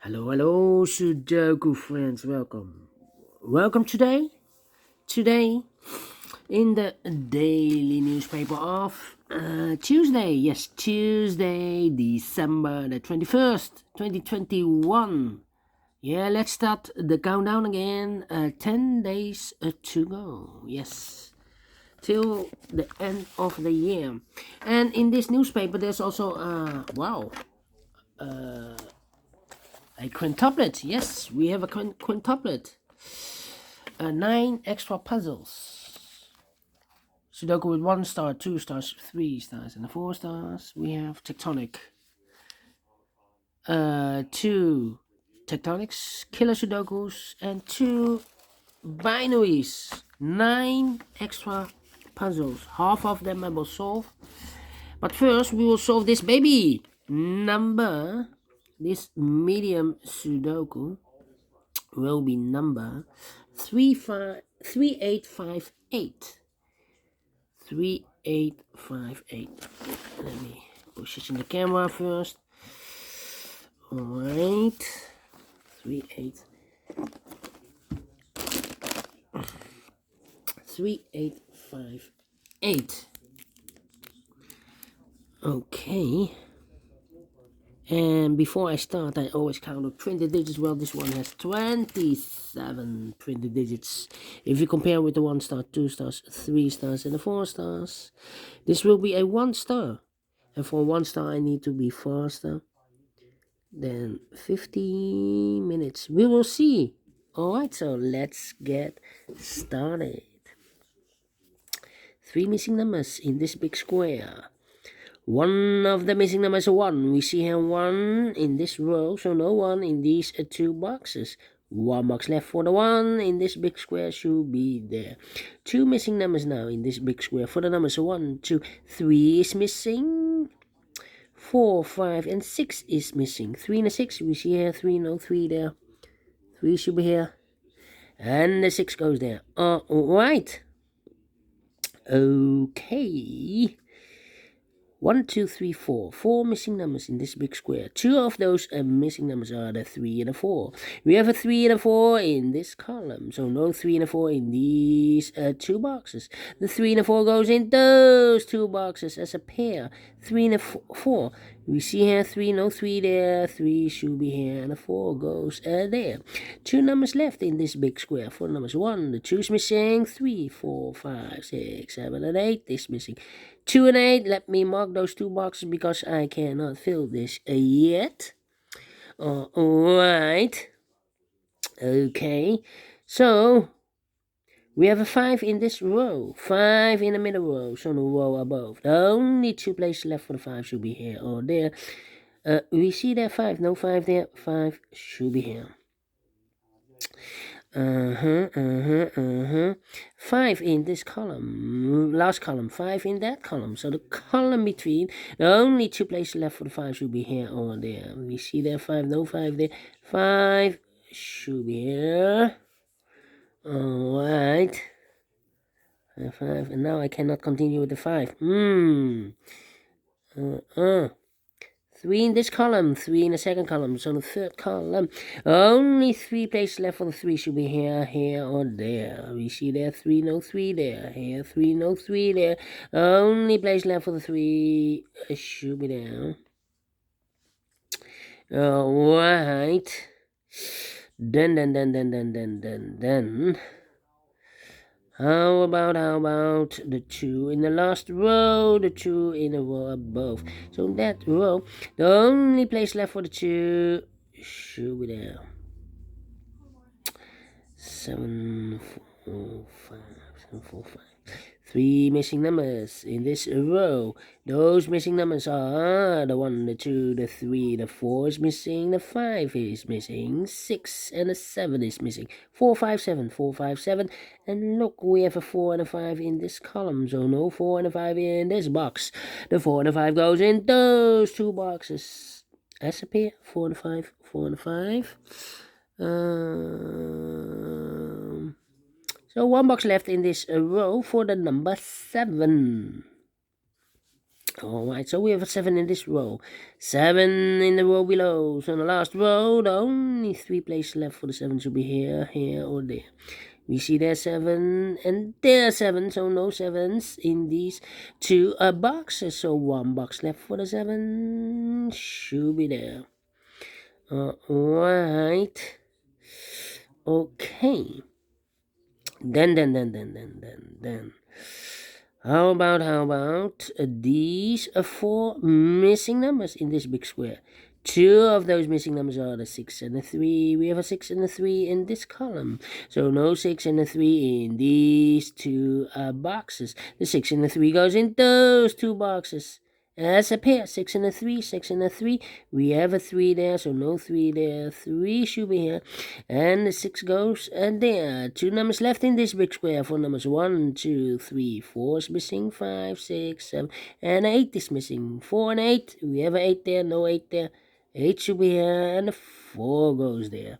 Hello, Sudoku friends. Welcome today in the daily newspaper of Tuesday. Yes, Tuesday, December the 21st, 2021. Yeah, let's start the countdown again. 10 days to go. Yes, till the end of the year. And in this newspaper, there's also, a quintuplet. Yes, we have a quintuplet. 9 extra puzzles. Sudoku with 1 star, 2 stars, 3 stars, and 4 stars. We have tectonic. 2 tectonics, killer Sudokus, and 2 binaries. 9 extra puzzles. Half of them I will solve. But first, we will solve this baby number. This medium Sudoku will be number 3858. 3858. Let me position the camera first. Alright. 3858. Okay. And before I start, I always count up printed digits. Well, this one has 27 printed digits. If you compare with the 1 star, 2 stars, 3 stars, and the 4 stars, this will be a 1 star. And for 1 star, I need to be faster than 50 minutes. We will see. Alright, so let's get started. 3 missing numbers in this big square. One of the missing numbers is 1. We see here 1 in this row, so no 1 in these 2 boxes. 1 box left for the 1 in this big square should be there. 2 missing numbers now in this big square for the numbers 1, 2, 3 is missing. 4, 5, and 6 is missing. 3 and a 6, we see here 3, no 3 there. 3 should be here. And the 6 goes there. Alright. Okay. 1, 2, 3, 4. 4 missing numbers in this big square. 2 of those missing numbers are the 3 and the 4. We have a 3 and a 4 in this column. So no 3 and a 4 in these 2 boxes. The 3 and a 4 goes in those 2 boxes as a pair. 3 and a 4. We see here 3, no 3 there. 3 should be here and the 4 goes there. 2 numbers left in this big square. 4 numbers 1. The 2 is missing. 3, 4, 5, 6, 7, and 8 is missing. 2 and 8, let me mark those 2 boxes because I cannot fill this yet. Alright. Okay. So, we have a 5 in this row. 5 in the middle row. So, no row above. The only 2 places left for the 5 should be here or there. We see there 5. No 5 there. 5 should be here. 5 in this column. Last column. 5 in that column. So the column between, the only 2 places left for the 5 should be here or there. We see there 5. No 5 there. 5 should be here. Alright. 5. And now I cannot continue with the 5. 3 in this column, 3 in the second column, so the third column, only 3 places left for the 3 should be here, here, or there. We see there 3, no 3 there, here 3, no 3 there. Only place left for the 3 should be there. Alright. Then. How about the 2 in the last row, the 2 in the row above. So that row, the only place left for the 2 should be there. 7, 4, 5, 7, 4, 5. 3 missing numbers in this row. Those missing numbers are the 1, the 2, the 3, the 4 is missing, the 5 is missing, 6 and the 7 is missing. 4, 5, 7, 4, 5, 7. And look, we have a 4 and a 5 in this column. So no 4 and a 5 in this box. The 4 and a 5 goes in those 2 boxes. As a pair, 4 and a 5, 4 and a 5. So 1 box left in this row for the number 7. Alright, so we have a 7 in this row. 7 in the row below. So in the last row, the only 3 places left for the 7 should be here, here, or there. We see there 7 and there 7, so no 7s in these 2 boxes. So 1 box left for the 7 should be there. Alright. Okay. Then. How about these 4 missing numbers in this big square? 2 of those missing numbers are the 6 and the 3. We have a 6 and a 3 in this column. So no 6 and a 3 in these 2 boxes. The 6 and the 3 goes in those 2 boxes. As a pair, 6 and a 3, 6 and a 3. We have a 3 there, so no 3 there. 3 should be here. And the 6 goes there. 2 numbers left in this big square. 4 numbers 1, 2, 3, 4 is missing. 5, 6, 7, and 8 is missing. 4 and 8. We have an 8 there, no 8 there. 8 should be here, and the 4 goes there.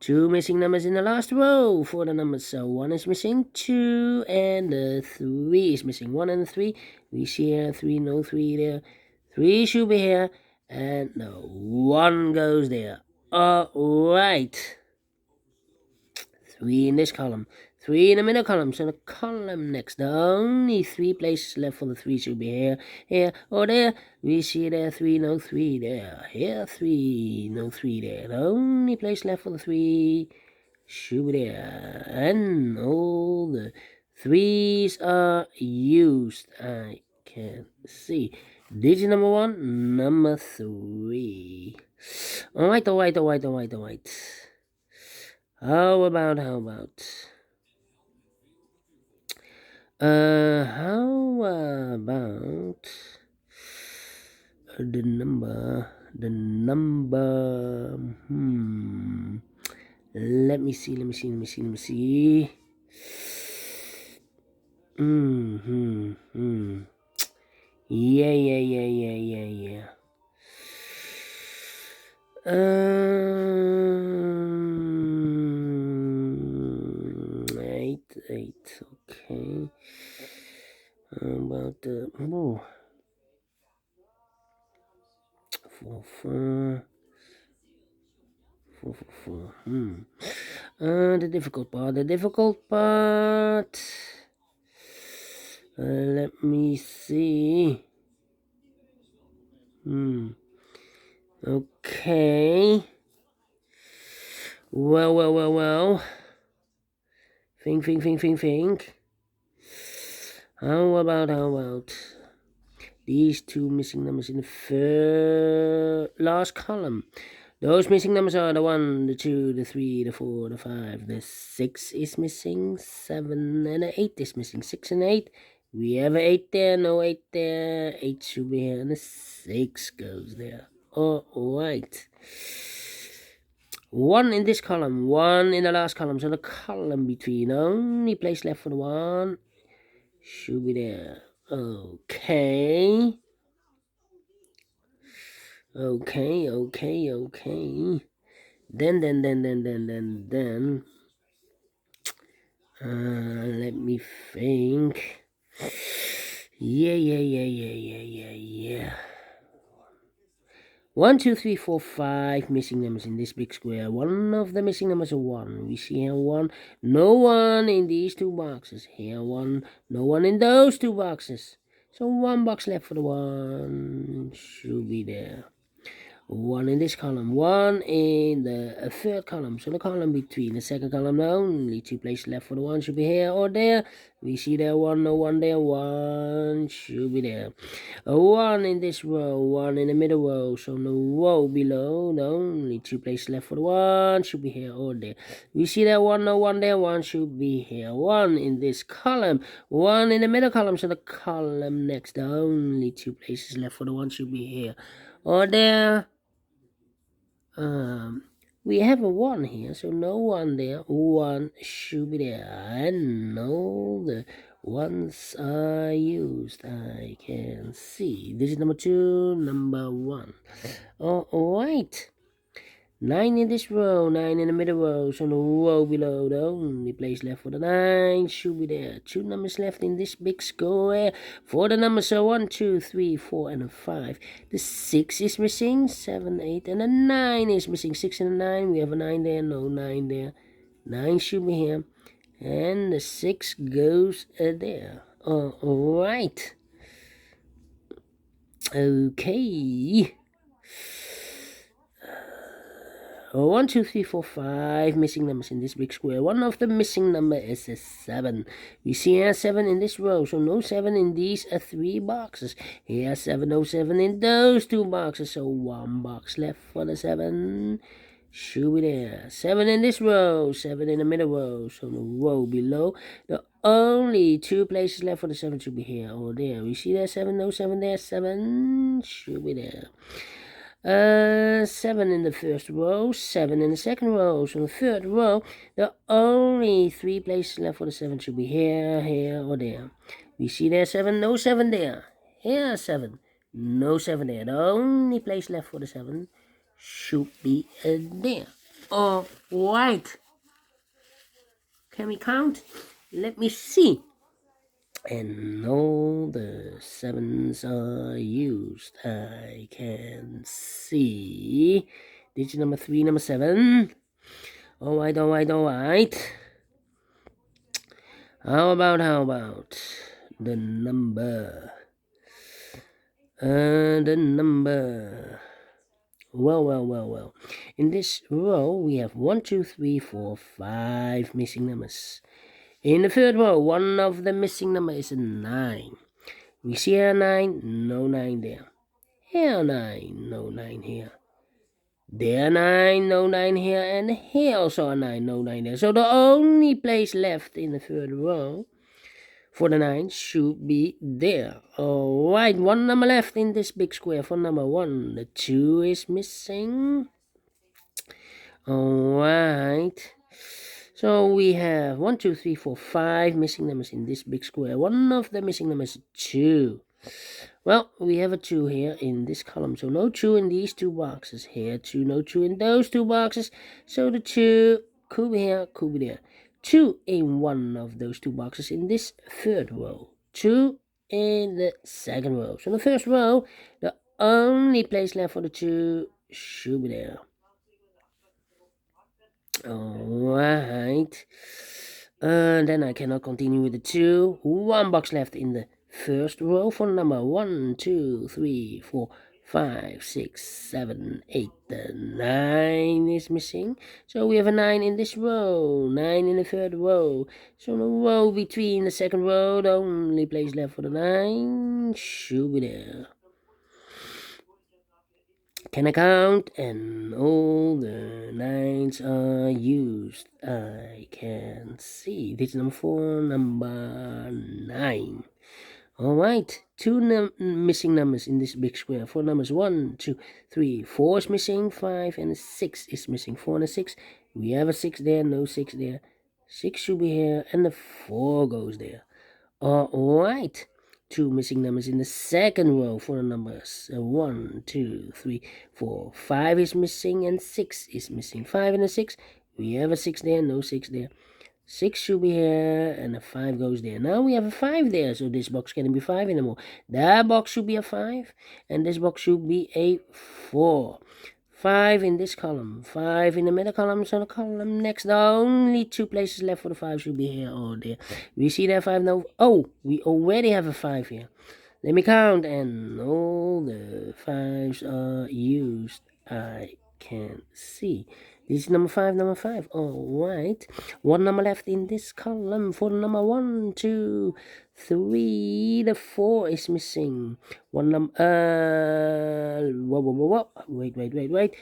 2 missing numbers in the last row for the numbers. So 1 is missing, 2, and the 3 is missing. 1 and 3. We see here 3, no 3 there. 3 should be here, and no 1 goes there. Alright. 3 in this column. 3 in the middle column. So the column next. The only 3 places left for the 3 should be here, here, or there. We see there 3, no 3 there. Here 3, no 3 there. The only place left for the 3 should be there. And all the 3s are used. I can see. Digit number 1, number 3. Alright. How about the number, let me see. Yeah. 8, okay. About the 4, 4. The difficult part. Let me see. Okay. Well. Think. How about these 2 missing numbers in the last column? Those missing numbers are the 1, the 2, the 3, the 4, the 5, the 6 is missing, 7 and the 8 is missing. 6 and 8. We have an 8 there, no 8 there. 8 should be here, and the 6 goes there. Alright. 1 in this column, 1 in the last column. So the column between, only place left for the 1 should be there. Okay. Then. Let me think. Yeah. 1, 2, 3, 4, 5 missing numbers in this big square. One of the missing numbers is 1. We see here 1. No 1 in these 2 boxes. Here 1. No 1 in those 2 boxes. So 1 box left for the 1 should be there. 1 in this column, 1 in the third column. So the column between the second column, the only 2 places left for the 1 should be here or there. We see there 1, no 1 there, 1 should be there. 1 in this row, 1 in the middle row. So the row below, the only 2 places left for the 1 should be here or there. We see there 1, no 1 there, 1 should be here. 1 in this column, 1 in the middle column. So the column next, the only 2 places left for the 1 should be here or there. We have a 1 here, so no 1 there. 1 should be there, and no, the 1s are used. I can see. This is number 2, number 1. Alright. 9 in this row, 9 in the middle row, so the row below, the only place left for the 9 should be there. 2 numbers left in this big square for the numbers, so 1, 2, 3, 4, and a 5. The 6 is missing, 7, 8, and a 9 is missing. 6 and a 9, we have a 9 there, no 9 there. 9 should be here, and the 6 goes there. Alright. Okay. 1, 2, 3, 4, 5 missing numbers in this big square. One of the missing number is a 7. We see here 7 in this row, so no 7 in these 3 boxes. Here 7, no 7 in those 2 boxes, so 1 box left for the 7. Should be there. 7 in this row, 7 in the middle row, so the row below. The only 2 places left for the 7 should be here or there. We see there 7, no 7 there, 7 should be there. 7 in the first row, 7 in the second row. So in the third row, the only 3 places left for the 7 should be here, here, or there. We see there 7, no 7 there. Here 7, no 7 there. The only place left for the 7 should be there. Alright. Can we count? Let me see. And all the 7s are used. I can see digit number 3, number 7. Alright. How about the number? Well. In this row, we have 1, 2, 3, 4, 5 missing numbers. In the third row, one of the missing number is a 9. We see a 9, no 9 there. Here 9, no 9 here. There 9, no 9 here, and here also a 9, no 9 there. So the only place left in the third row for the 9 should be there. Alright, one number left in this big square for number 1. The 2 is missing. Alright. So we have 1, 2, 3, 4, 5 missing numbers in this big square. One of the missing numbers is 2. Well, we have a 2 here in this column. So no 2 in these 2 boxes. Here 2, no 2 in those 2 boxes. So the 2 could be here, could be there. 2 in one of those 2 boxes in this third row. 2 in the second row. So in the first row, the only place left for the 2 should be there. Alright. Then I cannot continue with the 2. 1 box left in the first row for number 1, 2, 3, 4, 5, 6, 7, 8. The 9 is missing. So we have a 9 in this row. 9 in the third row. So the row between the second row, the only place left for the 9 should be there. Can I count? And all the 9s are used. I can see. This is number 4, number 9. Alright, 2 missing numbers in this big square. 4 numbers, 1, 2, 3, 4 is missing, 5, and 6 is missing. 4 and a 6. We have a 6 there, no 6 there. 6 should be here, and the 4 goes there. Alright. 2 missing numbers in the second row for the numbers 1, 2, 3, 4, 5 is missing and 6 is missing. 5 and a 6, we have a 6 there, no 6 there. 6 should be here and a 5 goes there. Now we have a 5 there, so this box can't be 5 anymore. That box should be a 5 and this box should be a 4. 5 in this column, 5 in the middle column, so the column next, the only 2 places left for the 5 should be here or there. We see that 5 now. Oh, we already have a 5 here. Let me count, and all the 5s are used. I can see. This is number 5. Alright. 1 number left in this column for number 1, 2, 3. The 4 is missing. 1 number. Wait.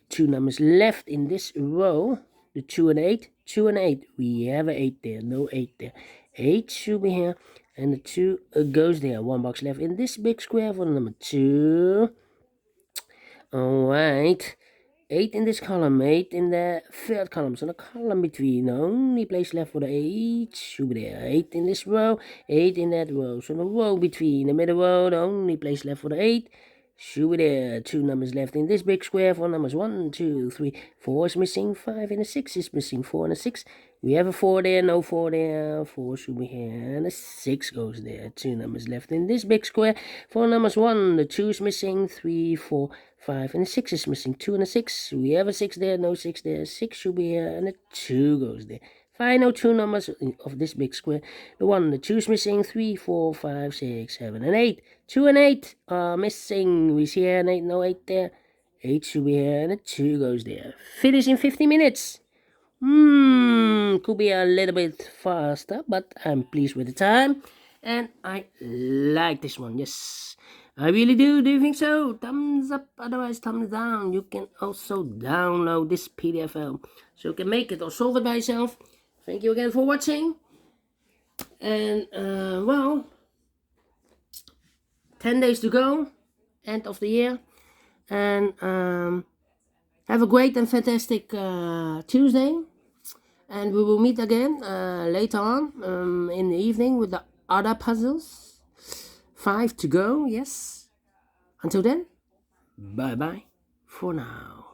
2 numbers left in this row. The 2 and 8. 2 and 8. We have an 8 there. No 8 there. 8 should be here. And the 2 goes there. 1 box left in this big square for number 2. Alright. 8 in this column, 8 in the third column. So the column between, the only place left for the 8 should be there. 8 in this row, 8 in that row. So the row between, the middle row, the only place left for the 8 Should be there. 2 numbers left in this big square. 4 numbers. 1, 2, 3. 4 is missing. 5 and a 6 is missing. 4 and a 6. We have a 4 there. No 4 there. 4 should be here. And a 6 goes there. 2 numbers left in this big square. 4 numbers. 1. The 2 is missing. 3, 4, 5 and a 6 is missing. 2 and a 6. We have a 6 there. No 6 there. 6 should be here. And a 2 goes there. Final 2 numbers of this big square. The 1, the 2 is missing. 3, 4, 5, 6, 7, and 8. 2 and 8 are missing. We see here an 8, no 8 there. 8 should be here, and a 2 goes there. Finish in 50 minutes. Could be a little bit faster, but I'm pleased with the time. And I like this one, yes. I really do. Do you think so? Thumbs up, otherwise thumbs down. You can also download this PDF file, so you can make it or solve it by yourself. Thank you again for watching. And, well, 10 days to go, end of the year. And have a great and fantastic Tuesday. And we will meet again later on in the evening with the other puzzles. 5 to go, yes. Until then, bye-bye for now.